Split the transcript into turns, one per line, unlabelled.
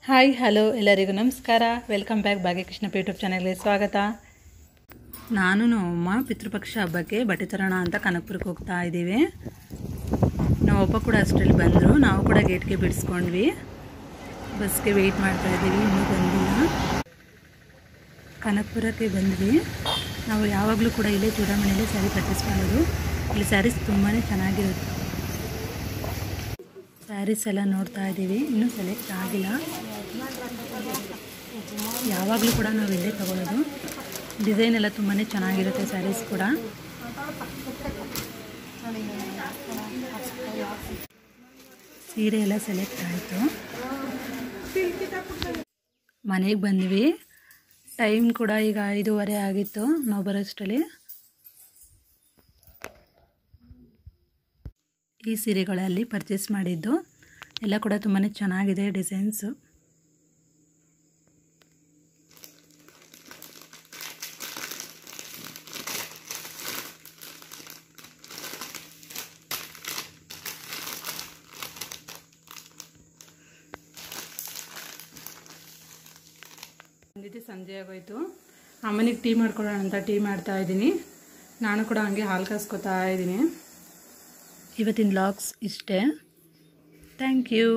Hi hello ಎಲ್ಲರಿಗೂ ನಮಸ್ಕಾರ. Welcome back ಭಾಗ್ಯಕೃಷ್ಣ YouTube ಚಾನಲ್ಗೆ ಸ್ವಾಗತ. ನಾನು ನಮ್ಮ ಪಿತೃಪಕ್ಷ ಹಬ್ಬಕ್ಕೆ ಬಟ್ಟೆ ತರೋಣ ಅಂತ ಕನಕಪುರಕ್ಕೆ ಹೋಗ್ತಾ ಇದ್ದೀವಿ. ನಾವು ಒಬ್ಬ ಕೂಡ ಅಷ್ಟರಲ್ಲಿ ಬಂದರು. ನಾವು ಕೂಡ ಗೇಟ್ಗೆ ಬಿಡಿಸ್ಕೊಂಡ್ವಿ. ಬಸ್ಗೆ ವೆಯ್ಟ್ ಮಾಡ್ತಾ ಇದ್ದೀವಿ, ಇನ್ನೂ ಬಂದಿಲ್ಲ. ಕನಕಪುರಕ್ಕೆ ಬಂದ್ವಿ. ನಾವು ಯಾವಾಗಲೂ ಕೂಡ ಇಲ್ಲೇ ಚೂಡಮಣಿಯಲ್ಲೇ ಸ್ಯಾರಿ ಪರ್ಚೇಸ್ ಮಾಡೋದು. ಇಲ್ಲಿ ಸ್ಯಾರೀಸ್ ತುಂಬಾ ಚೆನ್ನಾಗಿರುತ್ತೆ. ಸ್ಯಾರೀಸ್ ಎಲ್ಲ ನೋಡ್ತಾ ಇದ್ದೀವಿ, ಇನ್ನೂ ಸೆಲೆಕ್ಟ್ ಆಗಿಲ್ಲ. ಯಾವಾಗಲೂ ಕೂಡ ನಾವು ಇಲ್ಲೇ ತಗೊಳ್ಳೋದು. ಡಿಸೈನ್ ಎಲ್ಲ ತುಂಬಾ ಚೆನ್ನಾಗಿರುತ್ತೆ ಸ್ಯಾರೀಸ್ ಕೂಡ. ಸೀರೆ ಎಲ್ಲ ಸೆಲೆಕ್ಟ್ ಆಯಿತು. ಮನೆಗೆ ಬಂದ್ವಿ. ಟೈಮ್ ಕೂಡ ಈಗ 5:30 ಆಗಿತ್ತು ನಾವು ಬರೋಷ್ಟರಲ್ಲಿ. ಈ ಸೀರೆಗಳಲ್ಲಿ ಪರ್ಚೇಸ್ ಮಾಡಿದ್ದು ಎಲ್ಲ ಕೂಡ ತುಂಬಾ ಚೆನ್ನಾಗಿದೆ ಡಿಸೈನ್ಸು. ಸಂಜೆ ಆಗೋಯ್ತು. ಅಮ್ಮನಿಗೆ ಟೀ ಮಾಡ್ಕೊಳ್ಳೋಣ ಅಂತ ಟೀ ಮಾಡ್ತಾ ಇದ್ದೀನಿ. ನಾನು ಕೂಡ ಹಂಗೆ ಹಾಲು ಕಾಸ್ಕೊತಾ ಇದ್ದೀನಿ. ಇವತ್ತಿನ ವ್ಲಾಗ್ಸ್ ಇಷ್ಟೇ. Thank you.